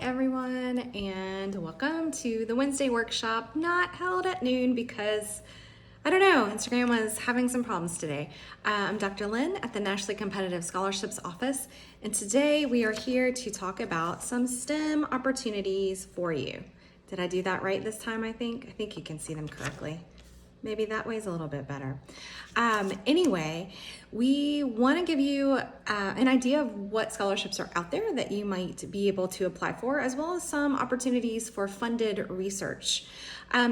everyone, and welcome to the Wednesday workshop, not held at noon because, I don't know, Instagram was having some problems today. I'm Dr. Lynn at the Nationally Competitive Scholarships Office, and today we are here to talk about some STEM opportunities for you. Did I do that right this time, I think? I think you can see them correctly. Maybe that way's a little bit better. Anyway, we want to give you an idea of what scholarships are out there that you might be able to apply for, as well as some opportunities for funded research.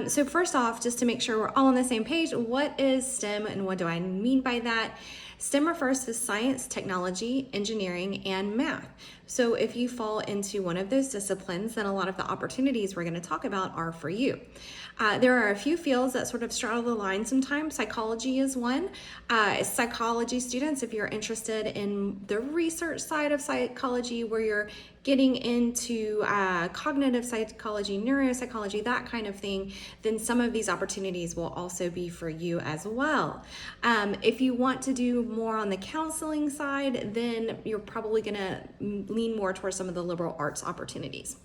So first off, just to make sure we're all on the same page, what is STEM and what do I mean by that? STEM refers to science, technology, engineering, and math. So if you fall into one of those disciplines, then a lot of the opportunities we're going to talk about are for you. There are a few fields that sort of straddle the line sometimes. Psychology is one. Psychology students, if you're interested in the research side of psychology, where you're getting into cognitive psychology, neuropsychology, that kind of thing, then some of these opportunities will also be for you as well. If you want to do more on the counseling side, then you're probably gonna lean more towards some of the liberal arts opportunities.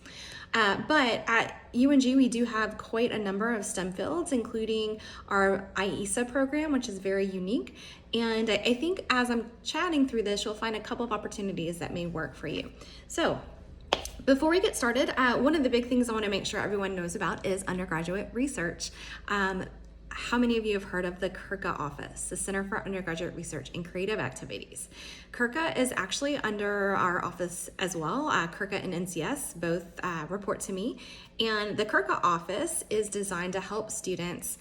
But at UNG, we do have quite a number of STEM fields, including our IESA program, which is very unique. And I think as I'm chatting through this, you'll find a couple of opportunities that may work for you. So before we get started, one of the big things I want to make sure everyone knows about is undergraduate research. How many of you have heard of the CRFP office, the Center for Undergraduate Research and Creative Activities? CRFP is actually under our office as well. CRFP and NCS both report to me. And the CRFP office is designed to help students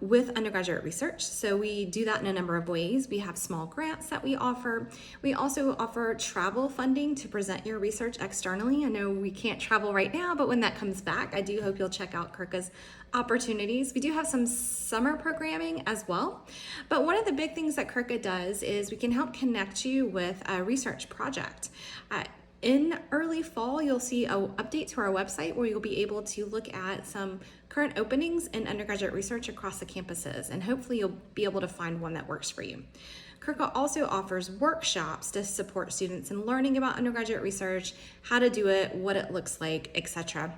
with undergraduate research. So we do that in a number of ways. We have small grants that we offer. We also offer travel funding to present your research externally. I know we can't travel right now, but when that comes back, I do hope you'll check out CRFP's opportunities. We do have some summer programming as well. But one of the big things that CRFP does is we can help connect you with a research project. In early fall, you'll see an update to our website where you'll be able to look at some current openings in undergraduate research across the campuses, and hopefully you'll be able to find one that works for you. CRFP also offers workshops to support students in learning about undergraduate research, how to do it, what it looks like, etc.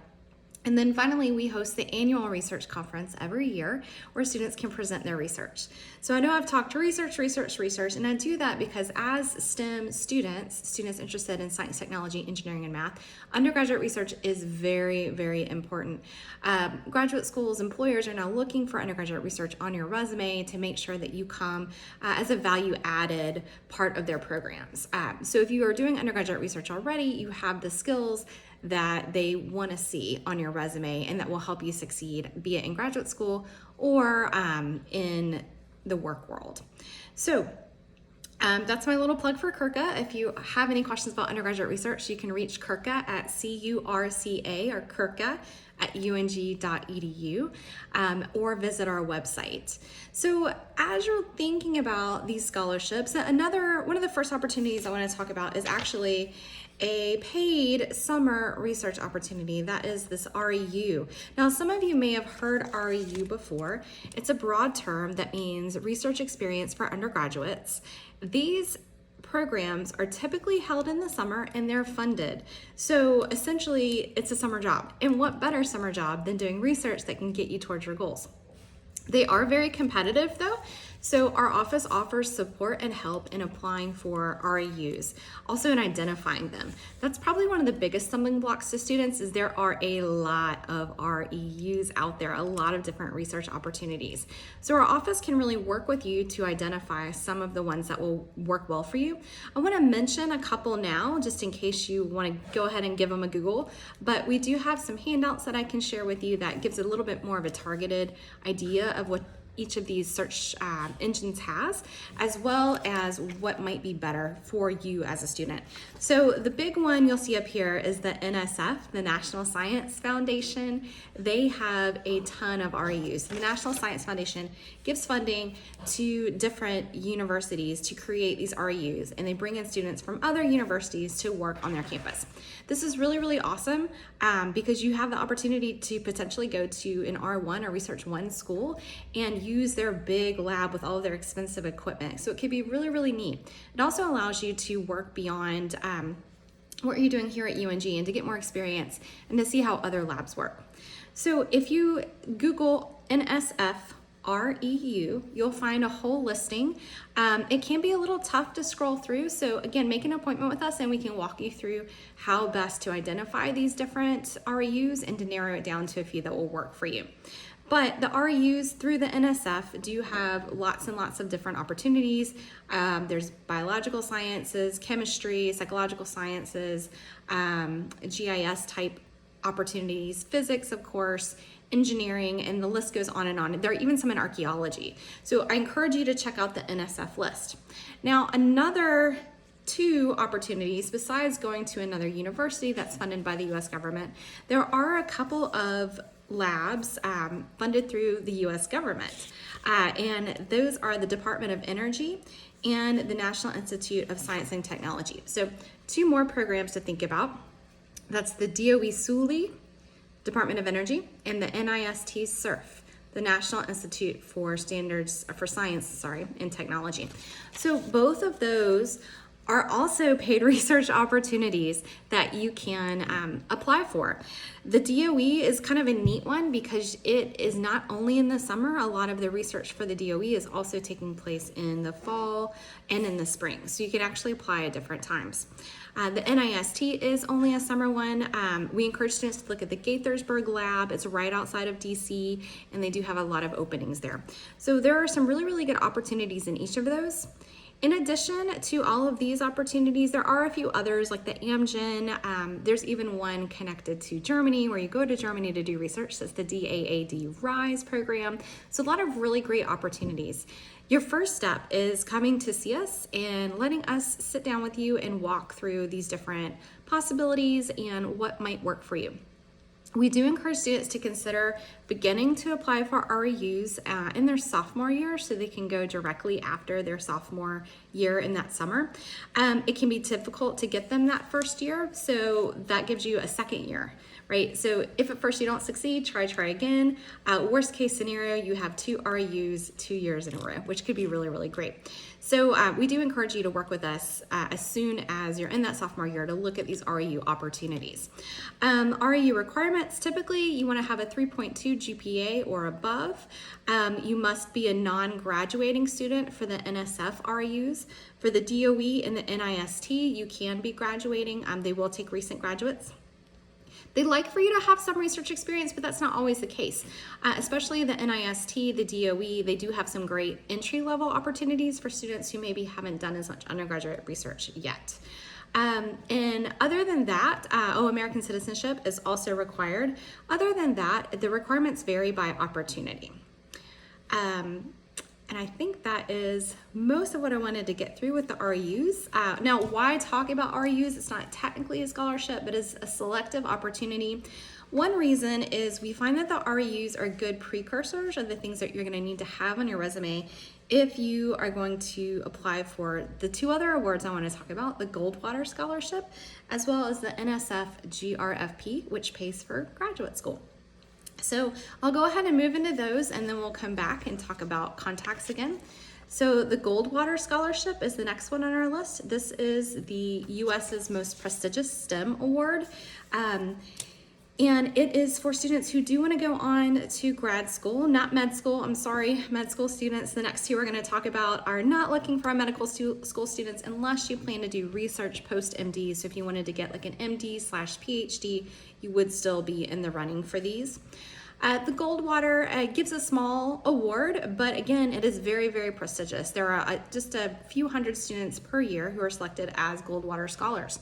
And then finally, we host the annual research conference every year where students can present their research. So I know I've talked research, and I do that because as STEM students interested in science, technology, engineering, and math, undergraduate research is very, very important. Graduate schools, employers are now looking for undergraduate research on your resume to make sure that you come as a value-added part of their programs. So if you are doing undergraduate research already, you have the skills that they want to see on your resume and that will help you succeed, be it in graduate school or in the work world. So that's my little plug for CRFP. If you have any questions about undergraduate research, you can reach CRFP at CURCA or CRFP at UNG.edu or visit our website. So as you're thinking about these scholarships, one of the first opportunities I want to talk about is actually a paid summer research opportunity. That is this REU. Now, some of you may have heard REU before. It's a broad term that means research experience for undergraduates. These programs are typically held in the summer and they're funded. So essentially, it's a summer job. And what better summer job than doing research that can get you towards your goals? They are very competitive though, so our office offers support and help in applying for REUs, also in identifying them. That's probably one of the biggest stumbling blocks to students is there are a lot of REUs out there, a lot of different research opportunities. So our office can really work with you to identify some of the ones that will work well for you. I want to mention a couple now, just in case you want to go ahead and give them a Google, but we do have some handouts that I can share with you that gives a little bit more of a targeted idea of what each of these search engines has, as well as what might be better for you as a student. So the big one you'll see up here is the NSF, the National Science Foundation. They have a ton of REUs. The National Science Foundation gives funding to different universities to create these REUs, and they bring in students from other universities to work on their campus. This is really, really awesome because you have the opportunity to potentially go to an R1 or Research 1 school and use their big lab with all of their expensive equipment. So it can be really, really neat. It also allows you to work beyond what are you doing here at UNG, and to get more experience and to see how other labs work. So if you Google NSF REU, you'll find a whole listing. It can be a little tough to scroll through, so again, make an appointment with us and we can walk you through how best to identify these different REUs and to narrow it down to a few that will work for you. But the REUs through the NSF do have lots and lots of different opportunities. There's biological sciences, chemistry, psychological sciences, GIS type opportunities, physics, of course, engineering, and the list goes on and on. There are even some in archaeology. So I encourage you to check out the NSF list. Now, another 2 opportunities besides going to another university that's funded by the US government, there are a couple of labs funded through the US government. And those are the Department of Energy and the National Institute of Science and Technology. So 2 more programs to think about. That's the DOE SULI, Department of Energy, and the NIST SURF, the National Institute for Science and Technology. So both of those are also paid research opportunities that you can apply for. The DOE is kind of a neat one because it is not only in the summer. A lot of the research for the DOE is also taking place in the fall and in the spring. So you can actually apply at different times. The NIST is only a summer one. We encourage students to look at the Gaithersburg lab. It's right outside of DC, and they do have a lot of openings there. So there are some really, really good opportunities in each of those. In addition to all of these opportunities, there are a few others like the Amgen. There's even one connected to Germany where you go to Germany to do research. That's the DAAD RISE program. So a lot of really great opportunities. Your first step is coming to see us and letting us sit down with you and walk through these different possibilities and what might work for you. We do encourage students to consider beginning to apply for REUs in their sophomore year so they can go directly after their sophomore year in that summer. It can be difficult to get them that first year, so that gives you a second year, right? So if at first you don't succeed, try again. Worst case scenario, you have 2 REUs 2 years in a row, which could be really, really great. So we do encourage you to work with us as soon as you're in that sophomore year to look at these REU opportunities. REU requirements, typically you want to have a 3.2 GPA or above. You must be a non-graduating student for the NSF REUs. For the DOE and the NIST, you can be graduating. They will take recent graduates. They'd like for you to have some research experience, but that's not always the case. Especially the NIST, the DOE, they do have some great entry-level opportunities for students who maybe haven't done as much undergraduate research yet. And other than that, American citizenship is also required. Other than that, the requirements vary by opportunity. And I think that is most of what I wanted to get through with the REUs. Now, why talk about REUs? It's not technically a scholarship, but it's a selective opportunity. One reason is we find that the REUs are good precursors of the things that you're going to need to have on your resume if you are going to apply for the 2 other awards I want to talk about, the Goldwater Scholarship, as well as the NSF GRFP, which pays for graduate school. So I'll go ahead and move into those, and then we'll come back and talk about contacts again. So the Goldwater Scholarship is the next one on our list. This is the US's most prestigious STEM award. And it is for students who do want to go on to grad school, not med school. I'm sorry, med school students. The next 2 we're going to talk about are not looking for medical school students unless you plan to do research post-MD. So if you wanted to get like an MD/PhD, you would still be in the running for these. The Goldwater gives a small award, but again, it is very, very prestigious. There are just a few hundred students per year who are selected as Goldwater Scholars.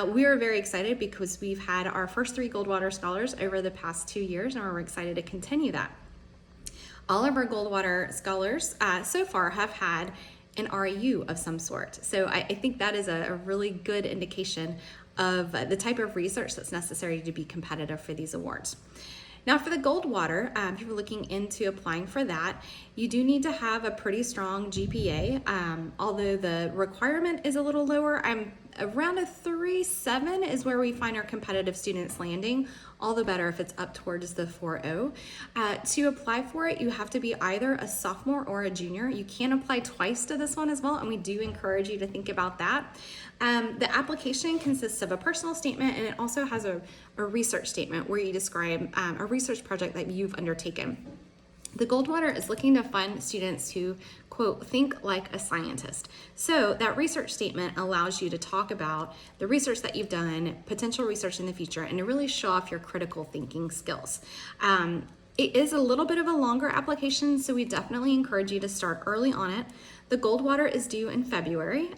We are very excited because we've had our first 3 Goldwater Scholars over the past 2 years, and we're excited to continue that. All of our Goldwater Scholars so far have had an REU of some sort. So I think that is a really good indication of the type of research that's necessary to be competitive for these awards. Now for the Goldwater, if you're looking into applying for that, you do need to have a pretty strong GPA, although the requirement is a little lower. Around a 3.7 is where we find our competitive students landing. All the better if it's up towards the 4.0. To apply for it, you have to be either a sophomore or a junior. You can apply twice to this one as well, and we do encourage you to think about that. The application consists of a personal statement, and it also has a research statement where you describe a research project that you've undertaken. The Goldwater is looking to fund students who, quote, think like a scientist. So that research statement allows you to talk about the research that you've done, potential research in the future, and to really show off your critical thinking skills. It is a little bit of a longer application, so we definitely encourage you to start early on it. The Goldwater is due in February,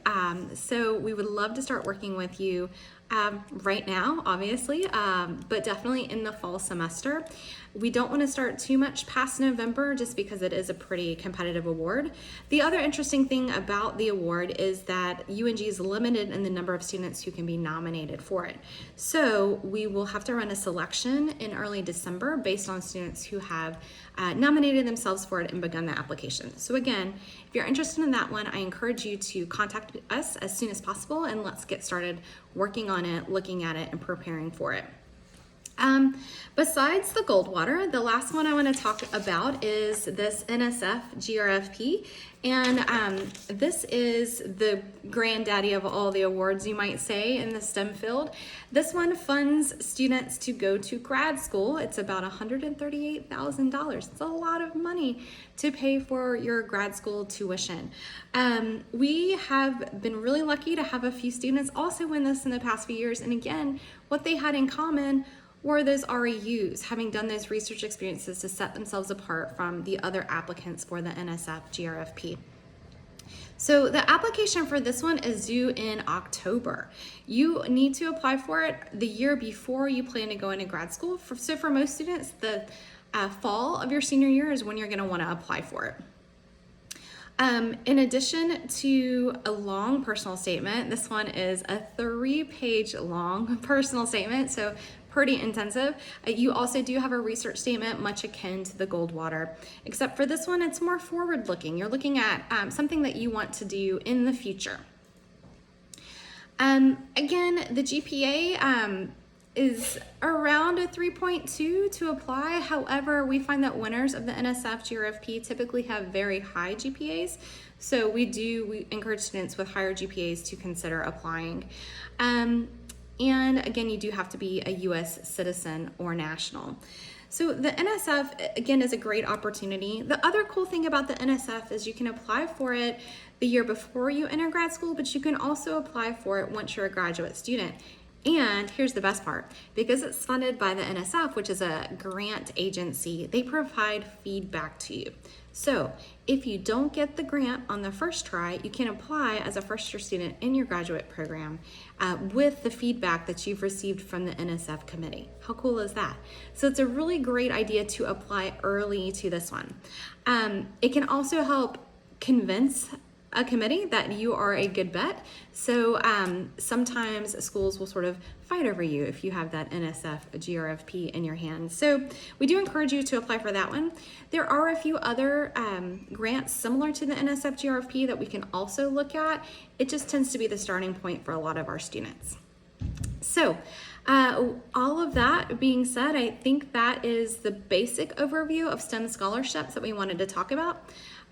so we would love to start working with you right now, obviously, but definitely in the fall semester. We don't want to start too much past November just because it is a pretty competitive award. The other interesting thing about the award is that UNG is limited in the number of students who can be nominated for it. So we will have to run a selection in early December based on students who have nominated themselves for it and begun the application. So again, if you're interested in that one, I encourage you to contact us as soon as possible, and let's get started working on it, looking at it, and preparing for it. Besides the Goldwater, the last one I want to talk about is this NSF GRFP, and this is the granddaddy of all the awards, you might say, in the STEM field. This one funds students to go to grad school. It's about $138,000. It's a lot of money to pay for your grad school tuition. We have been really lucky to have a few students also win this in the past few years, and again, what they had in common were those REUs, having done those research experiences to set themselves apart from the other applicants for the NSF GRFP. So the application for this one is due in October. You need to apply for it the year before you plan to go into grad school. So for most students, the fall of your senior year is when you're going to want to apply for it. In addition to a long personal statement, this one is a 3-page long personal statement, so pretty intensive. You also do have a research statement much akin to the Goldwater, except for this one, it's more forward-looking. You're looking at something that you want to do in the future. Again, the GPA is around a 3.2 to apply. However, we find that winners of the NSF GRFP typically have very high GPAs. So we encourage students with higher GPAs to consider applying. And again, you do have to be a US citizen or national. So the NSF, again, is a great opportunity. The other cool thing about the NSF is you can apply for it the year before you enter grad school, but you can also apply for it once you're a graduate student. And here's the best part, because it's funded by the NSF, which is a grant agency, they provide feedback to you. So if you don't get the grant on the first try, you can apply as a first-year student in your graduate program with the feedback that you've received from the NSF committee. How cool is that? So it's a really great idea to apply early to this one. It can also help convince a committee that you are a good bet. So sometimes schools will sort of fight over you if you have that NSF GRFP in your hand. So we do encourage you to apply for that one. There are a few other grants similar to the NSF GRFP that we can also look at. It just tends to be the starting point for a lot of our students. So all of that being said, I think that is the basic overview of STEM scholarships that we wanted to talk about.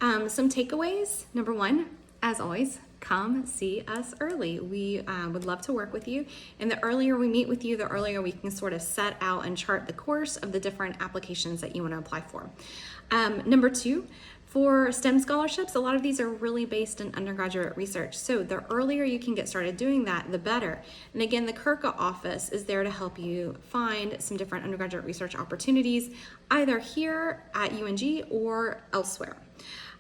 Some takeaways. Number one, as always, come see us early. We would love to work with you. And the earlier we meet with you, the earlier we can sort of set out and chart the course of the different applications that you want to apply for. Number two, for STEM scholarships, a lot of these are really based in undergraduate research. So the earlier you can get started doing that, the better. And again, the Kirka office is there to help you find some different undergraduate research opportunities, either here at UNG or elsewhere.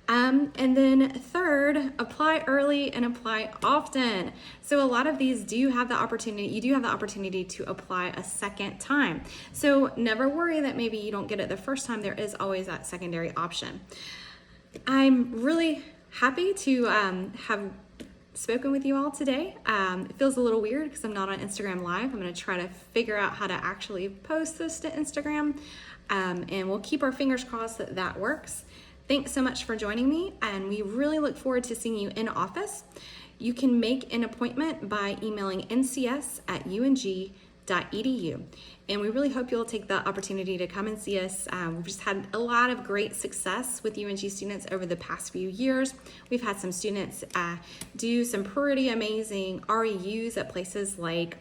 And then third, apply early and apply often. So a lot of these do have the opportunity, you do have the opportunity to apply a second time. So never worry that maybe you don't get it the first time. There is always that secondary option. I'm really happy to have spoken with you all today. It feels a little weird because I'm not on Instagram Live. I'm going to try to figure out how to actually post this to Instagram, and we'll keep our fingers crossed that that works. Thanks so much for joining me, and we really look forward to seeing you in office. You can make an appointment by emailing ncs@ung.edu. And we really hope you'll take the opportunity to come and see us. We've just had a lot of great success with UNG students over the past few years. We've had some students do some pretty amazing REUs at places like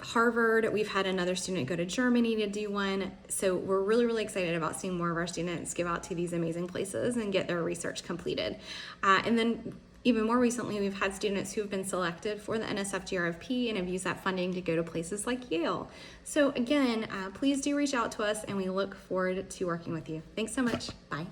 Harvard. We've had another student go to Germany to do one. So we're really, really excited about seeing more of our students give out to these amazing places and get their research completed. And then even more recently, we've had students who have been selected for the NSF GRFP and have used that funding to go to places like Yale. So again, please do reach out to us and we look forward to working with you. Thanks so much. Bye.